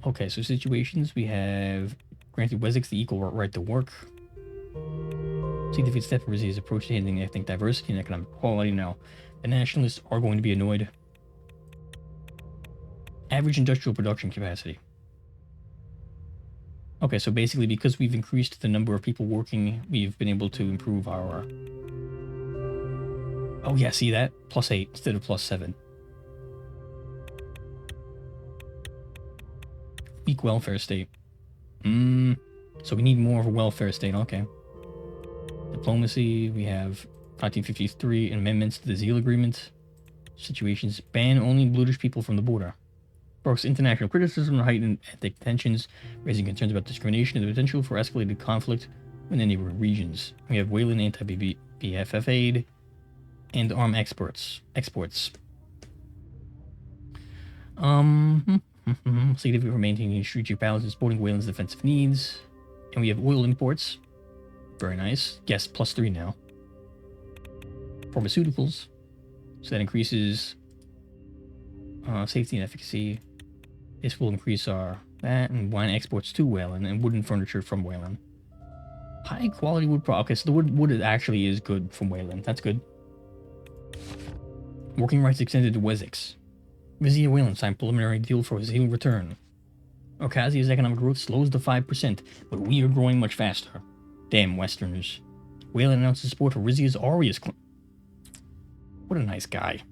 Okay, so situations, we have granted Wessex the equal right to work. Significant step in Rizia's approach to handling ethnic diversity and economic equality. Now, the nationalists are going to be annoyed. Average industrial production capacity. Okay, so basically because we've increased the number of people working, we've been able to improve our... Oh yeah, see that? +8 instead of +7. Weak welfare state. So we need more of a welfare state, okay. Diplomacy, we have 1953 amendments to the Zeal Agreement. Situations, ban only British people from the border. Sparks international criticism and heightened ethnic tensions, raising concerns about discrimination and the potential for escalated conflict in the neighboring regions. We have Wayland anti-BFF aid and arm exports. Significant for maintaining strategic balance and supporting Wayland's defensive needs. And we have oil imports. Very nice. Yes, +3 now. Pharmaceuticals. So that increases safety and efficacy. This will increase our that and wine exports to Wayland and wooden furniture from Wayland. High quality wood okay, so the wood actually is good from Wayland. That's good. Working rights extended to Wessex. Rizia Wayland signed preliminary deal for his heel return. Okazia's economic growth slows to 5%, but we are growing much faster. Damn Westerners. Wayland announces support for Rizia's Aureus claim. What a nice guy.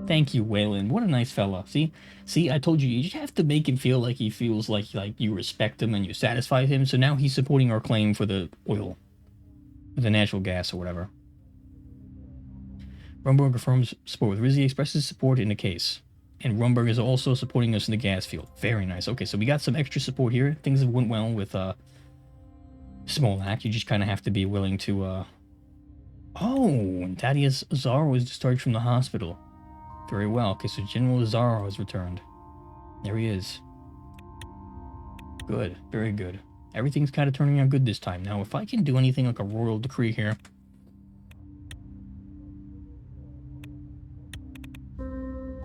Thank you, Wayland. What a nice fella. See, I told you, you just have to make him feel like he feels like you respect him and you satisfy him. So now he's supporting our claim for the oil, the natural gas or whatever. Rumberg confirms support with Rizia, expresses support in the case. And Rumberg is also supporting us in the gas field. Very nice. Okay, so we got some extra support here. Things have went well with Small Act. You just kind of have to be willing to... Oh, and Thaddeus Azar was discharged from the hospital. Very well. Okay, so General Azar has returned. There he is. Good. Very good. Everything's kind of turning out good this time. Now, if I can do anything like a royal decree here...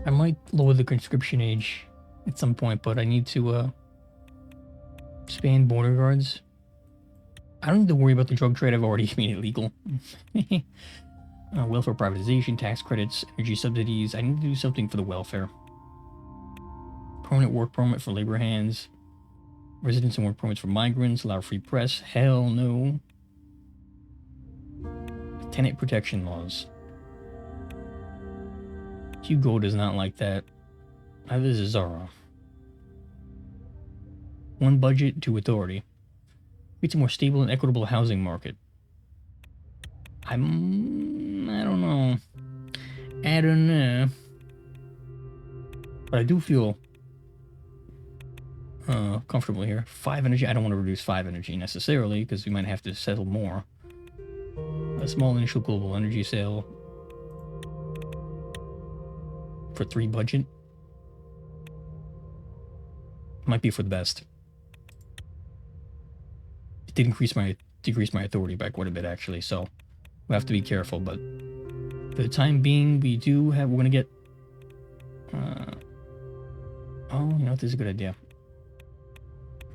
I might lower the conscription age at some point, but I need to expand border guards. I don't need to worry about the drug trade. I've already made it legal. Welfare privatization, tax credits, energy subsidies. I need to do something for the welfare. Permanent work permit for labor hands. Residence and work permits for migrants. Allow free press. Hell no. Tenant protection laws. Hugo does not like that. Neither does Zara. One budget, two authority. Creates a more stable and equitable housing market. I don't know. I don't know. But I do feel comfortable here. 5 energy. I don't want to reduce 5 energy necessarily because we might have to settle more. A small initial global energy sale. For 3 budget. Might be for the best. It did decrease my authority by quite a bit actually, so we have to be careful, but for the time being we're gonna get oh, you know what, this is a good idea.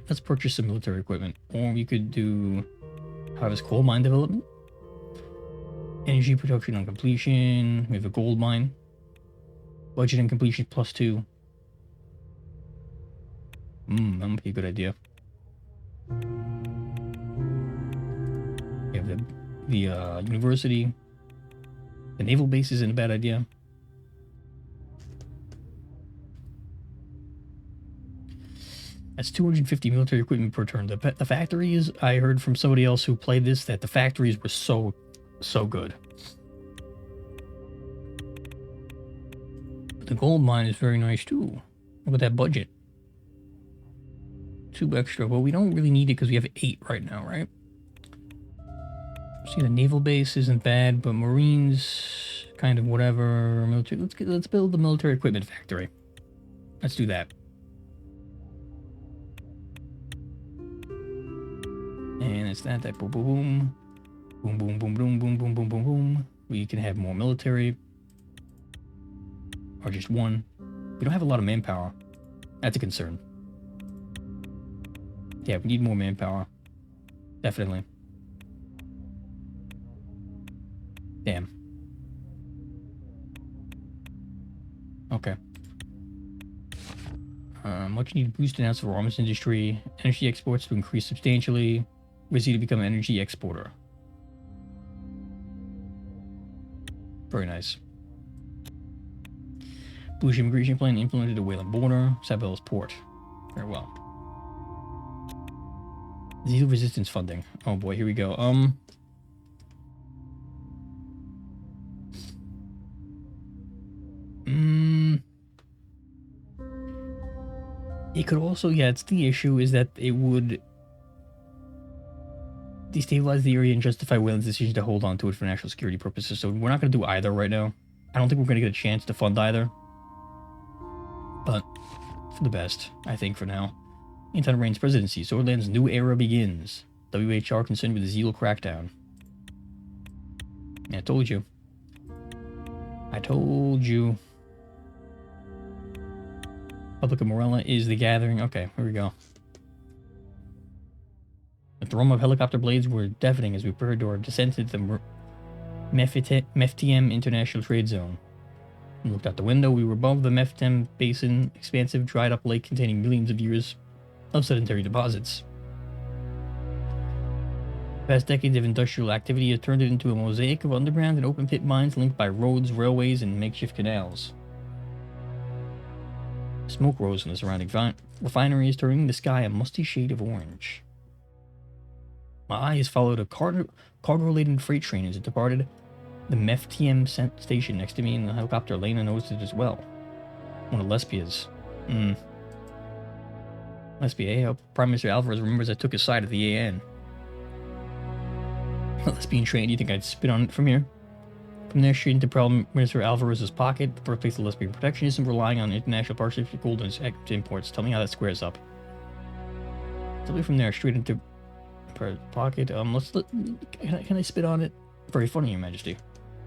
Let's purchase some military equipment. Or we could do harvest coal mine development. Energy production on completion. We have a gold mine. Budget and completion +2. That might be a good idea. We have the university. The naval base isn't a bad idea. That's 250 military equipment per turn. The factories, I heard from somebody else who played this that the factories were so good. But the gold mine is very nice too. Look at that budget. 2 extra. Well, we don't really need it because we have 8 right now, right? See, the naval base isn't bad, but Marines, kind of whatever. Military. Let's build the military equipment factory. Let's do that. And it's that boom, boom, boom, boom, boom, boom, boom, boom, boom, boom, boom. We can have more military, or just 1. We don't have a lot of manpower. That's a concern. Yeah, we need more manpower. Definitely. Damn. Okay. Much needed boost announced for arms industry. Energy exports to increase substantially. Rizia to become an energy exporter. Very nice. Bluish immigration plan implemented at Wayland border. Sabel's port. Very well. Zero resistance funding. Oh boy, here we go. It could also, yeah, it's the issue is that it would destabilize the area and justify Wayland's decision to hold on to it for national security purposes. So we're not going to do either right now. I don't think we're going to get a chance to fund either. But for the best, I think, for now. Anton Rain's presidency. Swordland's new era begins. WHR concerned with the Zeal crackdown. Yeah, I told you. I told you. Public of Morella is the gathering. Okay, here we go. The thrum of helicopter blades were deafening as we prepared our descent into the MEFTM International Trade Zone. We looked out the window. We were above the MEFTM Basin, expansive, dried-up lake containing millions of years of sedentary deposits. The past decades of industrial activity has turned it into a mosaic of underground and open-pit mines linked by roads, railways, and makeshift canals. Smoke rose from the surrounding refineries, turning the sky a musty shade of orange. My eyes followed a cargo-laden freight train as it departed the MEFTM station next to me in the helicopter. Lena noticed it as well. One of Lespia's. Lespia, Prime Minister Alvarez remembers I took his side at the AN. A Lespian train, do you think I'd spit on it from here? From there, straight into Prime Minister Alvarez's pocket, the birthplace of lesbian protectionism, relying on international partnerships for gold and imports. Tell me how that squares up. So from there, straight into pocket. Can I spit on it? Very funny, Your Majesty.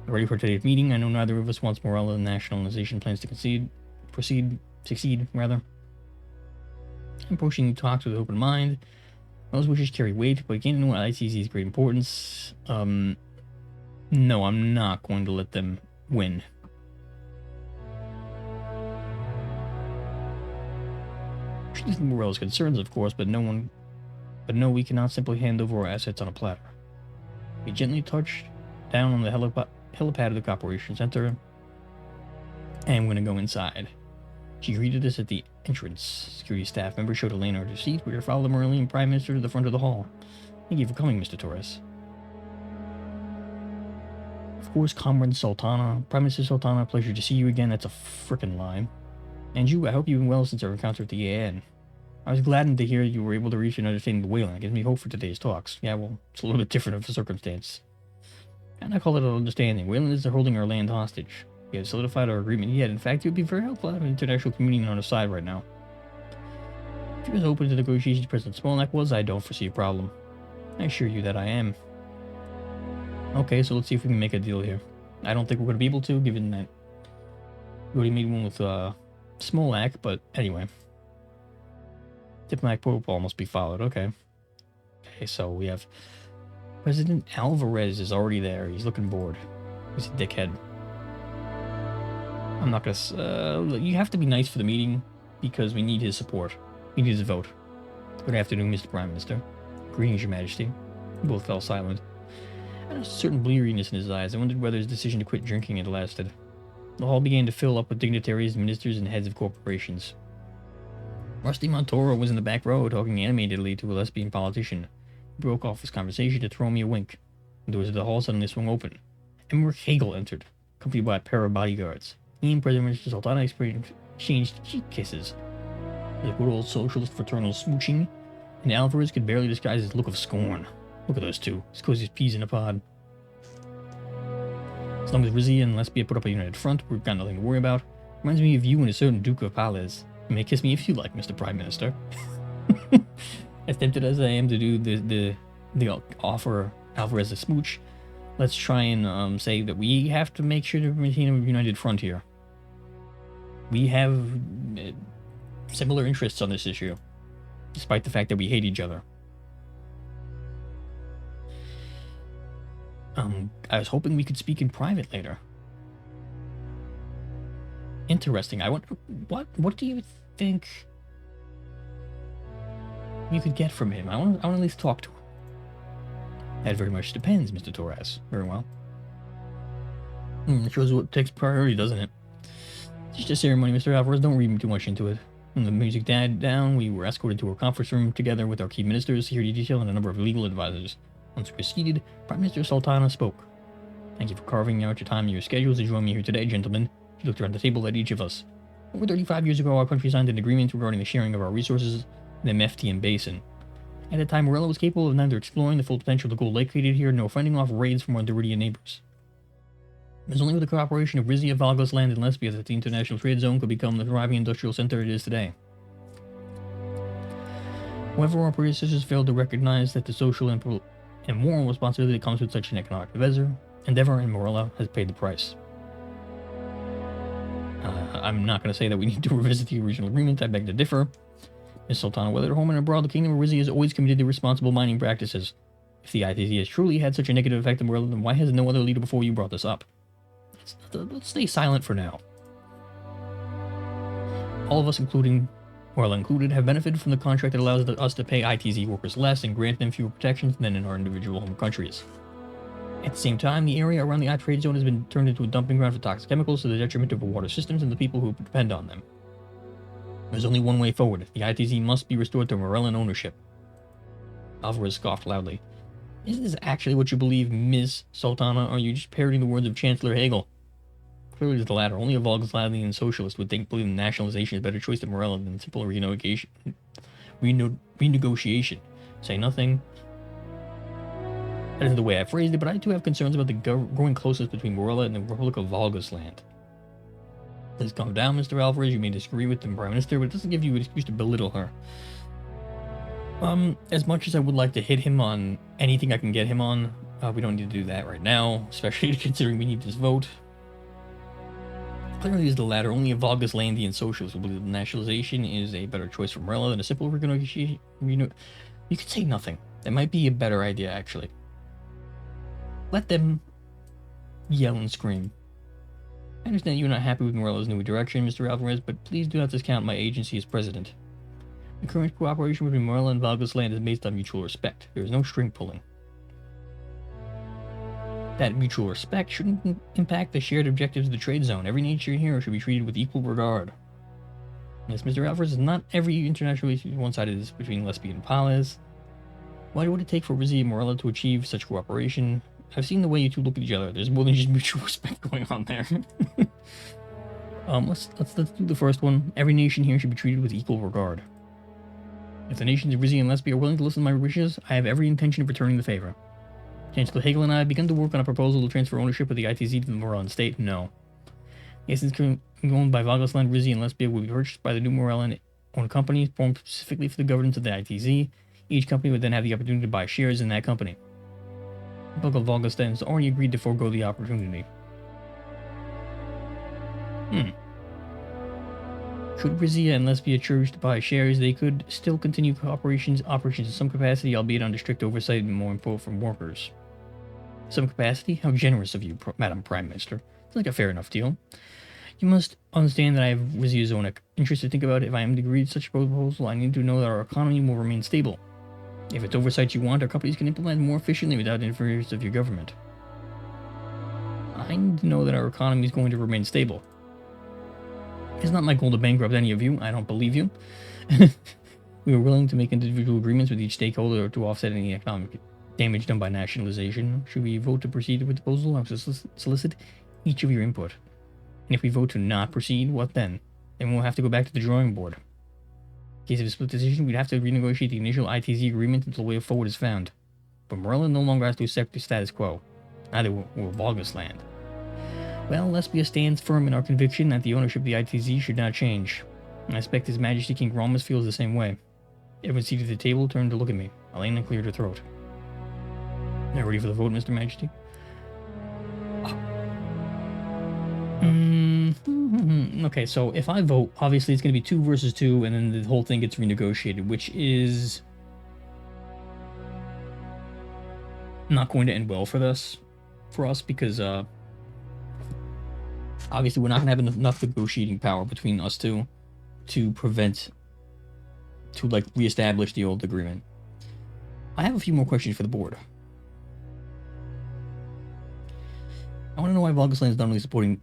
Ready for today's meeting. I know neither of us wants Morella and nationalization plans to succeed. I'm approaching talks with an open mind. Those wishes carry weight, but again, know ICZ's great importance. No, I'm not going to let them win. She listened to Morella's concerns, of course, but no, we cannot simply hand over our assets on a platter. We gently touched down on the helipad of the Operation Center, and I'm going to go inside. She greeted us at the entrance. Security staff member showed Elena her seat. We were to follow the Morellian Prime Minister to the front of the hall. Thank you for coming, Mr. Torres. Of course, Comrade Sultana. Prime Minister Sultana, pleasure to see you again. That's a frickin' lie. And you, I hope you've been well since our encounter at the AN. I was gladdened to hear you were able to reach an understanding of Wayland. It gives me hope for today's talks. Yeah, well, it's a little bit different of a circumstance. And I call it an understanding. Wayland is holding our land hostage. We have solidified our agreement yet. In fact, it would be very helpful to have an international community on our side right now. If you're as open to negotiations President Smolak was, I don't foresee a problem. I assure you that I am. Okay, so let's see if we can make a deal here. I don't think we're going to be able to, given that we already made one with Smolak, but anyway. Diplomatic protocol must be followed. Okay. Okay, so we have President Alvarez is already there. He's looking bored. He's a dickhead. I'm not gonna... you have to be nice for the meeting because we need his support. We need his vote. Good afternoon, Mr. Prime Minister. Greetings, Your Majesty. We both fell silent. I had a certain bleariness in his eyes. I wondered whether his decision to quit drinking had lasted. The hall began to fill up with dignitaries, ministers, and heads of corporations. Rusty Montoro was in the back row, talking animatedly to a lesbian politician. He broke off his conversation to throw me a wink. The doors of the hall suddenly swung open. Emmerich Hegel entered, accompanied by a pair of bodyguards. He and President Sultana exchanged cheek kisses. The good old socialist fraternal smooching, and Alvarez could barely disguise his look of scorn. Look at those two, as cozy as peas in a pod. As long as Rizia and Lespia put up a united front, we've got nothing to worry about. Reminds me of you and a certain Duke of Pales. You may kiss me if you like, Mr. Prime Minister. As tempted as I am to do the offer Alvarez a smooch, let's try and say that we have to make sure to maintain a united front here. We have similar interests on this issue, despite the fact that we hate each other. I was hoping we could speak in private later. Interesting. I wonder, what do you think you could get from him? I want to at least talk to him. That very much depends, Mr. Torres. Very well. It shows what takes priority, doesn't it? It's just a ceremony, Mr. Alvarez. Don't read too much into it. When the music died down, we were escorted to a conference room together with our key ministers, security detail, and a number of legal advisors. Once we were seated, Prime Minister Sultana spoke. Thank you for carving out your time in your schedules to join me here today, gentlemen. She looked around the table at each of us. Over 35 years ago, our country signed an agreement regarding the sharing of our resources in the Meftian Basin. At that time, Morella was capable of neither exploring the full potential of the gold located here nor fending off raids from our Doridian neighbors. It was only with the cooperation of Rizia, Valgos land, and Lesbia that the international trade zone could become the thriving industrial center it is today. However, our predecessors failed to recognize that the social and moral responsibility that comes with such an economic endeavor, and Morella has paid the price. I'm not going to say that we need to revisit the original agreement. I beg to differ. Ms. Sultana, whether at home and abroad, the Kingdom of Rizia is always committed to responsible mining practices. If the ITZ has truly had such a negative effect on Morella, then why has no other leader before you brought this up? Let's stay silent for now. All of us, including Morella included, have benefited from the contract that allows us to pay ITZ workers less and grant them fewer protections than in our individual home countries. At the same time, the area around the trade zone has been turned into a dumping ground for toxic chemicals to the detriment of our water systems and the people who depend on them. There's only one way forward. The ITZ must be restored to Morellan ownership. Alvarez scoffed loudly. Is this actually what you believe, Ms. Sultana, or are you just parroting the words of Chancellor Hegel? Clearly it's the latter. Only a Volkslatvian socialist would believe nationalization is a better choice than Morella than simple renegotiation. Say nothing. That isn't the way I phrased it, but I too have concerns about the growing closeness between Morella and the Republic of Volgosland. Please calm down, Mr. Alvarez. You may disagree with the Prime Minister, but it doesn't give you an excuse to belittle her. As much as I would like to hit him on anything I can get him on, we don't need to do that right now, especially considering we need this vote. Clearly is the latter. Only a Volgoslandian socialist will believe that nationalization is a better choice for Morella than a simple renegotiation. You could say nothing. That might be a better idea, actually. Let them yell and scream. I understand you're not happy with Morella's new direction, Mr. Alvarez, but please do not discount my agency as president. The current cooperation between Morella and Valgosland is based on mutual respect. There is no string pulling. That mutual respect shouldn't impact the shared objectives of the trade zone. Every nation here should be treated with equal regard. Yes, Mr. Alvarez, not every international issue is one-sided between Lesbia and Palace. Why would it take for Rizia and Morella to achieve such cooperation? I've seen the way you two look at each other. There's more than just mutual respect going on there. Let's do the first one. Every nation here should be treated with equal regard. If the nations of Rizia and Lesbia are willing to listen to my wishes, I have every intention of returning the favor. Chancellor Hegel and I have begun to work on a proposal to transfer ownership of the ITZ to the Morellan state. No. The assets owned by Valgosland, Rizia, and Lesbia will be purchased by the new Morellan-owned companies formed specifically for the governance of the ITZ. Each company would then have the opportunity to buy shares in that company. The Republic of Volgosland has already agreed to forego the opportunity. Should Rizia and Lesbia choose to buy shares, they could still continue operations in some capacity, albeit under strict oversight and more input from workers. Some capacity? How generous of you, Madam Prime Minister. It's like a fair enough deal. You must understand that I have Rizia's own interest to think about. If I am to agree to such a proposal, I need to know that our economy will remain stable. If it's oversight you want, our companies can implement more efficiently without interference of your government. I need to know that our economy is going to remain stable. It's not my goal to bankrupt any of you. I don't believe you. We are willing to make individual agreements with each stakeholder to offset any economic damage done by nationalization. Should we vote to proceed with the proposal, I will solicit each of your input. And if we vote to not proceed, what then? Then we'll have to go back to the drawing board. In case of a split decision, we'd have to renegotiate the initial ITZ agreement until a way forward is found. But Morella no longer has to accept the status quo. Neither will Volgosland. Well, Lesbia stands firm in our conviction that the ownership of the ITZ should not change. And I expect His Majesty King Romus feels the same way. Everyone seated at the table turned to look at me. Elena cleared her throat. Now ready for the vote, Mr. Majesty? Okay, so if I vote, obviously it's going to be 2 versus 2, and then the whole thing gets renegotiated, which is not going to end well for us, because obviously we're not going to have enough negotiating power between us two to reestablish the old agreement. I have a few more questions for the board. I want to know why Volgasland is not only supporting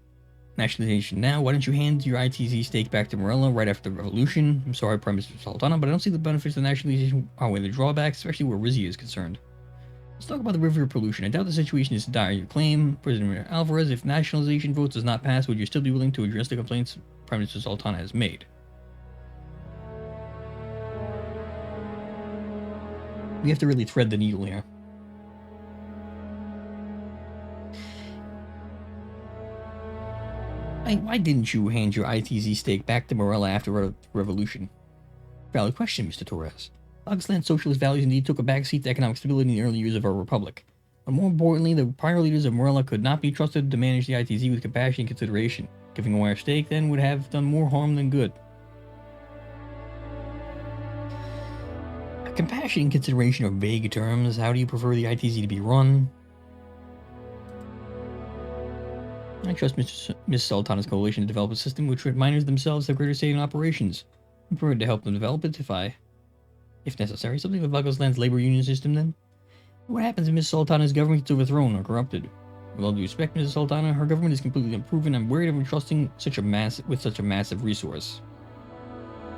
nationalization now. Why don't you hand your ITZ stake back to Morella right after the revolution? I'm sorry, Prime Minister Sultana, but I don't see the benefits of nationalization outweigh the drawbacks, especially where Rizia is concerned. Let's talk about the river pollution. I doubt the situation is dire. You claim, President Alvarez, if nationalization vote does not pass, would you still be willing to address the complaints Prime Minister Sultana has made? We have to really thread the needle here. Why didn't you hand your ITZ stake back to Morella after the revolution? Valid question, Mr. Torres. Volgasland's socialist values indeed took a backseat to economic stability in the early years of our republic. But more importantly, the prior leaders of Morella could not be trusted to manage the ITZ with compassion and consideration. Giving away our stake then would have done more harm than good. Compassion and consideration are vague terms. How do you prefer the ITZ to be run? I trust Ms. Sultana's coalition to develop a system which would miners themselves have greater say in operations. I'm prepared to help them develop it if necessary. Something of Volgasland's labor union system, then? What happens if Ms. Sultana's government gets overthrown or corrupted? With all due respect, Mrs. Sultana, her government is completely unproven. I'm worried of entrusting such a massive resource.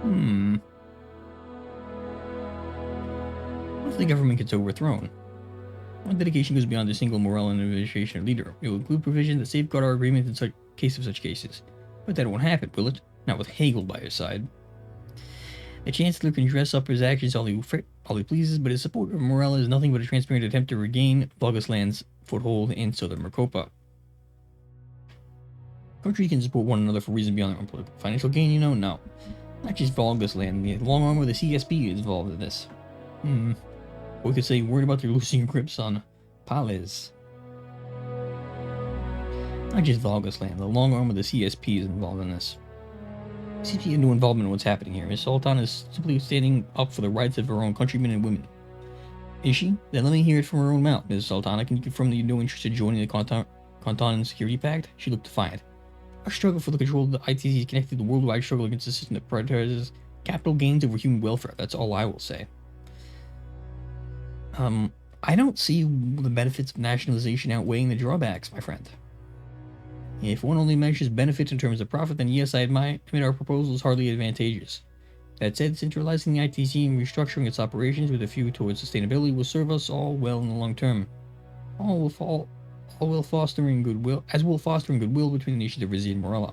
What if the government gets overthrown? Our dedication goes beyond a single moral and administration leader. It will include provisions that safeguard our agreement in such cases. But that won't happen, will it? Not with Hegel by his side. The Chancellor can dress up his actions all he pleases, but his support of Morella is nothing but a transparent attempt to regain Volgasland's foothold in southern Mercopa. Countries can support one another for reasons beyond their own political financial gain, you know? No. Not just Volgasland. The long arm of the CSP is involved in this. We could say worried about their losing grips on Pales. Not just Volgasland. The long arm of the CSP is involved in this. CSP had no involvement in what's happening here. Ms. Sultana is simply standing up for the rights of her own countrymen and women. Is she? Then let me hear it from her own mouth. Ms. Sultana, can you confirm that you have no interest in joining the Canton Security Pact? She looked defiant. Our struggle for the control of the ITZ is connected to the worldwide struggle against a system that prioritizes capital gains over human welfare. That's all I will say. I don't see the benefits of nationalization outweighing the drawbacks, my friend. If one only measures benefits in terms of profit, then yes, I admit our proposal is hardly advantageous. That said, centralizing the ITZ and restructuring its operations with a view towards sustainability will serve us all well in the long term. All will fostering goodwill between the nations of Rizia and Morella.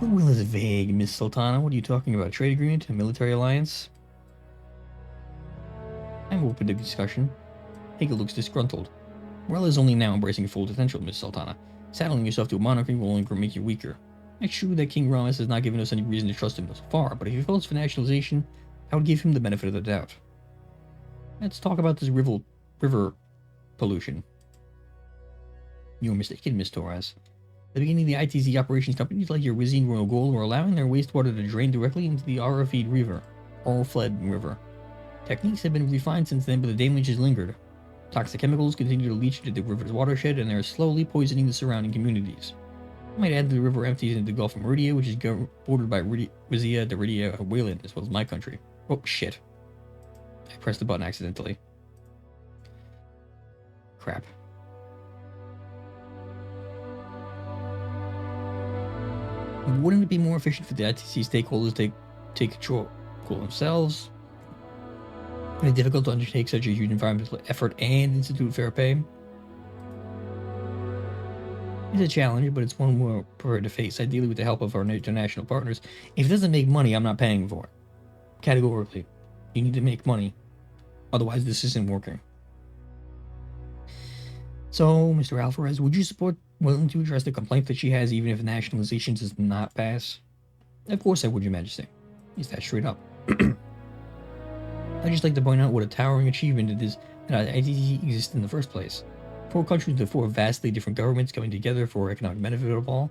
Goodwill is vague, Miss Sultana. What are you talking about? A trade agreement? A military alliance? I'm open to discussion. Hegel looks disgruntled. Morella is only now embracing full potential, Miss Sultana. Saddling yourself to a monarchy will only make you weaker. It's true that King Ramas has not given us any reason to trust him thus far, but if he votes for nationalization, I would give him the benefit of the doubt. Let's talk about this river pollution. You are mistaken, Miss Torres. At the beginning of the ITZ operations, companies like your Rizian Royal Gold were allowing their wastewater to drain directly into the Arafid River. Techniques have been refined since then, but the damage has lingered. Toxic chemicals continue to leach into the river's watershed, and they are slowly poisoning the surrounding communities. I might add that the river empties into the Gulf of Rizia, which is bordered by Rizia, Daridia, and Wayland, as well as my country. Oh, shit. I pressed the button accidentally. Crap. Wouldn't it be more efficient for the ITC stakeholders to take control themselves? It's difficult to undertake such a huge environmental effort and institute fair pay. It's a challenge, but it's one we're prepared to face, ideally with the help of our international partners. If it doesn't make money, I'm not paying for it. Categorically. You need to make money. Otherwise, this isn't working. So, Mr. Alvarez, would you support willing to address the complaint that she has even if nationalization does not pass? Of course I would, Your Majesty. Is that straight up? I'd just like to point out what a towering achievement it is that ITC exists in the first place. Four countries with four vastly different governments coming together for economic benefit of all.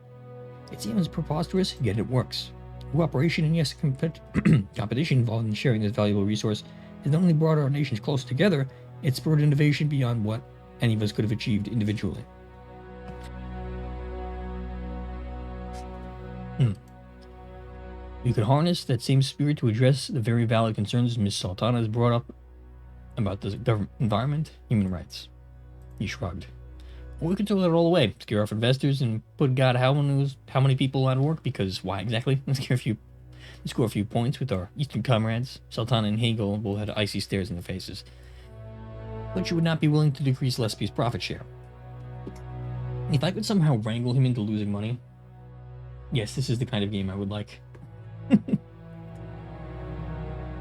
It seems preposterous, yet it works. Cooperation and yes, competition involved in sharing this valuable resource has not only brought our nations closer together, it's spurred innovation beyond what any of us could have achieved individually. We could harness that same spirit to address the very valid concerns Ms. Sultana has brought up about the government, environment, human rights. He shrugged. Well, we could throw that all away, scare off investors, and put God how many people out of work, because why exactly? Let's score a few points with our Eastern comrades. Sultana and Hegel both had icy stares in their faces. But you would not be willing to decrease Lespi's profit share. If I could somehow wrangle him into losing money, yes, this is the kind of game I would like.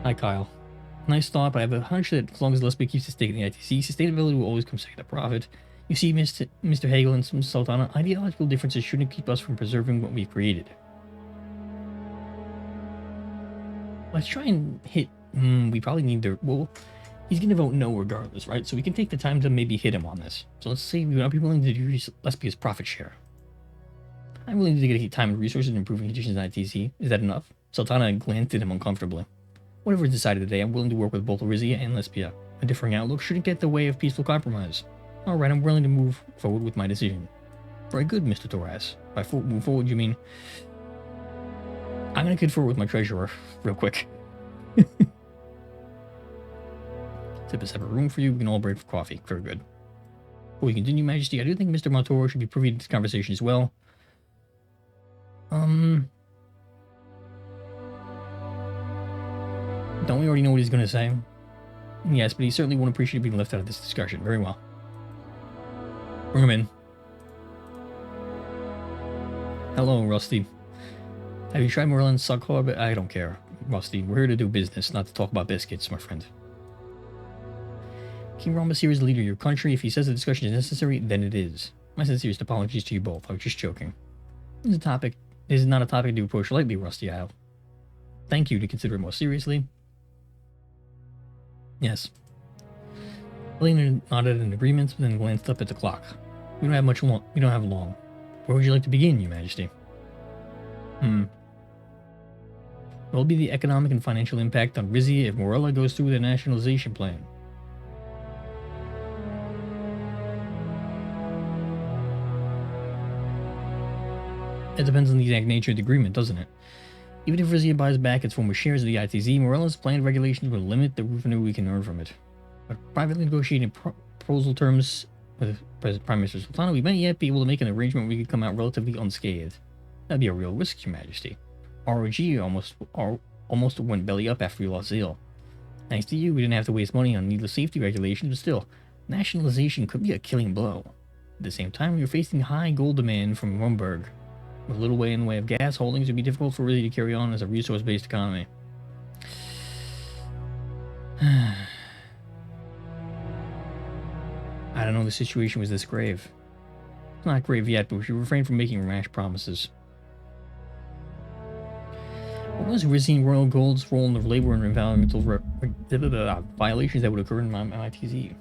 Hi, Kyle. Nice thought, but I have a hunch that as long as Lesbi keeps his stake in the ITC, sustainability will always come second to profit. You see, Mr. Hegel and some Sultana, ideological differences shouldn't keep us from preserving what we've created. Let's try and hit... we probably need to... Well, he's going to vote no regardless, right? So we can take the time to maybe hit him on this. So let's say we would not be willing to decrease Lespi's profit share. I'm willing to dedicate time and resources in improving conditions in ITC. Is that enough? Sultana glanced at him uncomfortably. Whatever is decided today, I'm willing to work with both Rizia and Lesbia. A differing outlook shouldn't get in the way of peaceful compromise. Alright, I'm willing to move forward with my decision. Very good, Mr. Torres. By move forward, you mean... I'm gonna confer with my treasurer, real quick. Tip a separate room for you, we can all break for coffee. Very good. Before we continue, Majesty, I do think Mr. Montoro should be privy to this conversation as well. Don't we already know what he's going to say? Yes, but he certainly won't appreciate being left out of this discussion. Very well. Bring him in. Hello, Rusty. Have you tried Merlin's Sughorb? I don't care, Rusty. We're here to do business, not to talk about biscuits, my friend. King Rhombus is the leader of your country. If he says the discussion is necessary, then it is. My sincerest apologies to you both. I was just joking. This is not a topic to approach lightly, Rusty Isle. Thank you to consider it more seriously. Yes. Elena nodded in agreement, then glanced up at the clock. We don't have long. Where would you like to begin, Your Majesty? What will be the economic and financial impact on Rizia if Morella goes through the nationalization plan? It depends on the exact nature of the agreement, doesn't it? Even if Rizia buys back its former shares of the ITZ, Morella's planned regulations will limit the revenue we can earn from it. But privately negotiating proposal terms with Prime Minister Sultana, we might yet be able to make an arrangement where we could come out relatively unscathed. That'd be a real risk, Your Majesty. ROG almost went belly up after we lost Zeal. Thanks to you, we didn't have to waste money on needless safety regulations, but still, nationalization could be a killing blow. At the same time, we are facing high gold demand from Rumberg. With little way in the way of gas holdings, it would be difficult for Rizia to carry on as a resource-based economy. I don't know the situation was this grave. It's not grave yet, but we should refrain from making rash promises. What was Rizian Royal Gold's role in the labor and environmental violations that would occur in MITZ?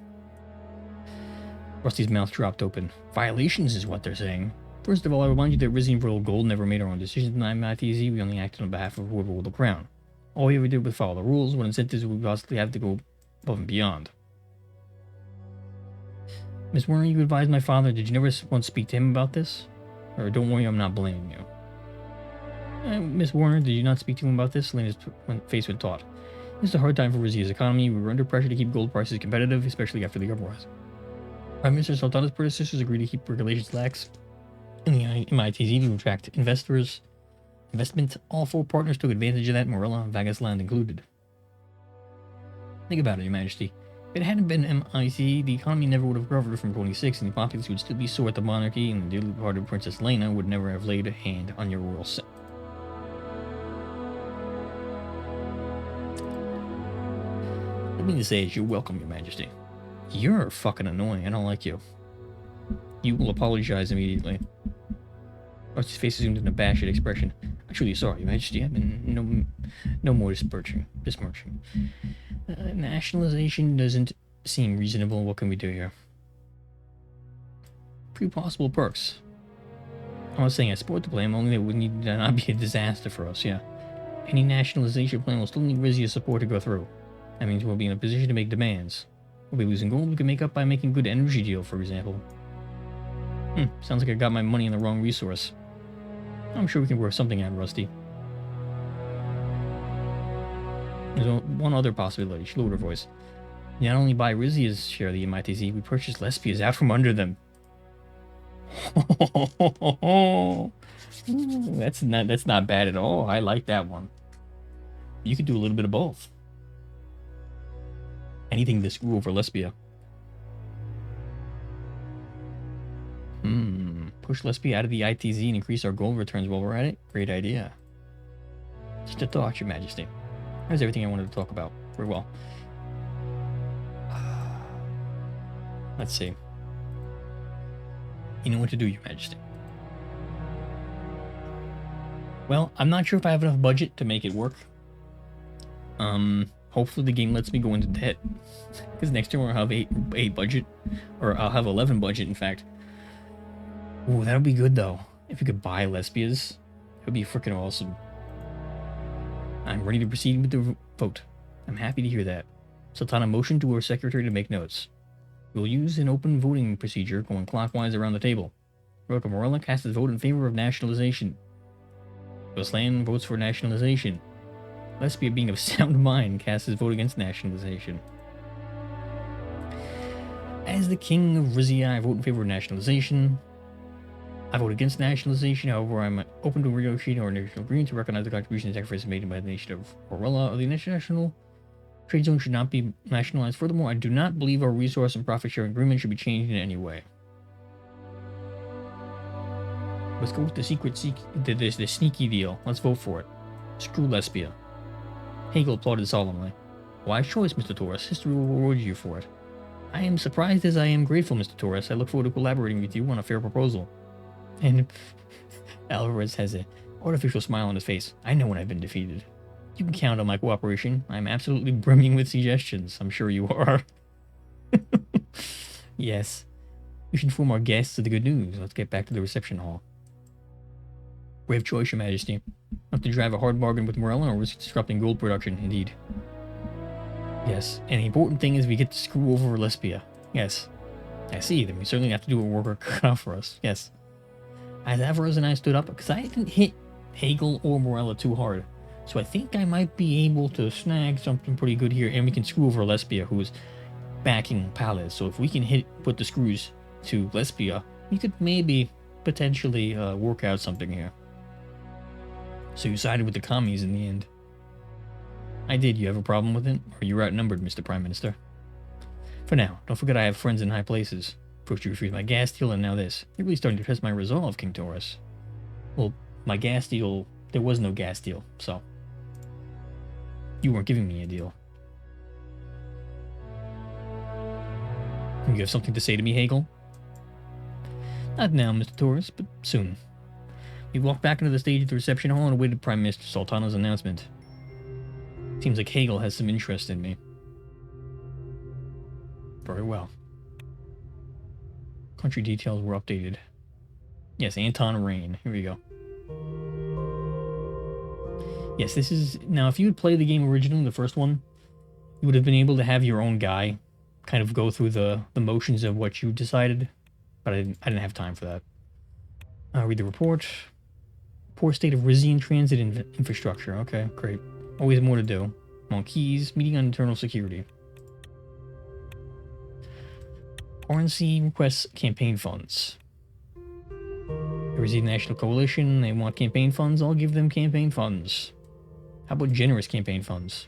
Rusty's mouth dropped open. Violations is what they're saying. First of all, I remind you that Rizzian Royal Gold never made our own decisions in MITZ. We only acted on behalf of whoever wore the crown. All we ever did was follow the rules. What incentives would we possibly have to go above and beyond? Miss Warner, you advised my father. Did you never once speak to him about this? Or don't worry, I'm not blaming you. Miss Warner, did you not speak to him about this? Lena's face went taut. It's a hard time for Rizia's economy. We were under pressure to keep gold prices competitive, especially after the uprising. Prime Minister Sultana's predecessors agreed to keep regulations lax in the MITZ to attract investment. All four partners took advantage of that, Morella and Vagasland included. Think about it, Your Majesty. If it hadn't been MIC, the economy never would have recovered from 26, and the populace would still be sore at the monarchy, and the dearly departed Princess Lena would never have laid a hand on your royal set. Let me just say is you're welcome, Your Majesty. You're fucking annoying. I don't like you. You will apologize immediately. Rusty's face assumed an abashed expression. I'm truly sorry, Your Majesty. I've been no more besmirching. Nationalization doesn't seem reasonable. What can we do here? Three possible perks. I was saying I support the plan, only that it would need to not be a disaster for us, yeah. Any nationalization plan will still need Rizia's support to go through. That means we'll be in a position to make demands. We'll be losing gold we can make up by making a good energy deal, for example. Sounds like I got my money in the wrong resource. I'm sure we can work something out, Rusty. There's one other possibility. She lowered her voice. You not only buy Rizia's share of the MITZ, we purchase Lespia's out from under them. That's not bad at all. I like that one. You could do a little bit of both. Anything to screw over Lespia. Push Lespia out of the ITZ and increase our gold returns while we're at it? Great idea. Just a thought, Your Majesty. That's everything I wanted to talk about. Very well. Let's see. You know what to do, Your Majesty. Well, I'm not sure if I have enough budget to make it work. Hopefully the game lets me go into debt. Because next year I'll have 8 budget. Or I'll have 11 budget, in fact. Ooh, that would be good, though. If we could buy Lespia's, it would be freaking awesome. I'm ready to proceed with the vote. I'm happy to hear that. Sultana motioned to her secretary to make notes. We'll use an open voting procedure going clockwise around the table. Roca Morella casts his vote in favor of nationalization. Goslan votes for nationalization. Lespia, being of sound mind, casts his vote against nationalization. As the King of Rizia, I vote in favor of nationalization. I vote against nationalization, however, I'm open to renegotiating our international agreement to recognize the contributions and sacrifices made by the nation of Morella. The international trade zone should not be nationalized. Furthermore, I do not believe our resource and profit sharing agreement should be changed in any way. Let's go with the the sneaky deal. Let's vote for it. Screw Lespia. Hegel applauded solemnly. Wise choice, Mr. Torres. History will reward you for it. I am surprised as I am grateful, Mr. Torres. I look forward to collaborating with you on a fair proposal. And Alvarez has an artificial smile on his face. I know when I've been defeated. You can count on my cooperation. I'm absolutely brimming with suggestions. I'm sure you are. Yes. We should inform our guests of the good news. Let's get back to the reception hall. Brave choice, Your Majesty. Have to drive a hard bargain with Morella or risk disrupting gold production, indeed. Yes, and the important thing is we get to screw over Lespia. Yes. I see, then we certainly have to do what work cut out for us. Yes. As Alvarez and I stood up, because I didn't hit Hegel or Morella too hard. So I think I might be able to snag something pretty good here, and we can screw over Lespia, who is backing Palace. So if we can put the screws to Lespia, we could maybe potentially work out something here. So you sided with the commies in the end. I did. You have a problem with it? Or you're outnumbered, Mr. Prime Minister? For now, don't forget I have friends in high places. First you refused my gas deal, and now this. You're really starting to test my resolve, King Taurus. Well, my gas deal... There was no gas deal, so... You weren't giving me a deal. You have something to say to me, Hegel? Not now, Mr. Taurus, but soon. We walked back into the stage of the reception hall and awaited Prime Minister Sultana's announcement. Seems like Hegel has some interest in me. Very well. Country details were updated. Yes, Anton Rain. Here we go. Yes, this is... Now, if you had played the game originally, the first one, you would have been able to have your own guy kind of go through the motions of what you decided. But I didn't have time for that. I'll read the report. Poor state of Rizian transit infrastructure. Okay, great. Always more to do. Monkeys, meeting on internal security. RNC requests campaign funds. The Rizia National Coalition, they want campaign funds. I'll give them campaign funds. How about generous campaign funds?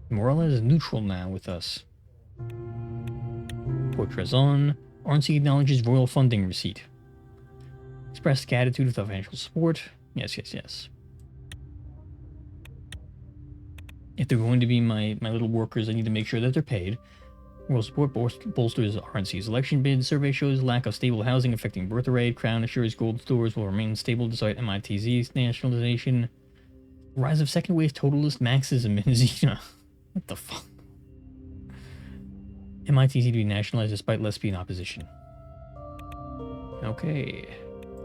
Morella is neutral now with us. Port Trezon. RNC acknowledges royal funding receipt. Expressed gratitude of the financial support. Yes, yes, yes. If they're going to be my little workers, I need to make sure that they're paid. Royal support bolsters RNC's election bid. Survey shows lack of stable housing affecting birth rate. Crown assures gold stores will remain stable despite MITZ's nationalization. Rise of second wave totalist Marxism in Xena. What the fuck? MITZ to be nationalized despite lesbian opposition. Okay.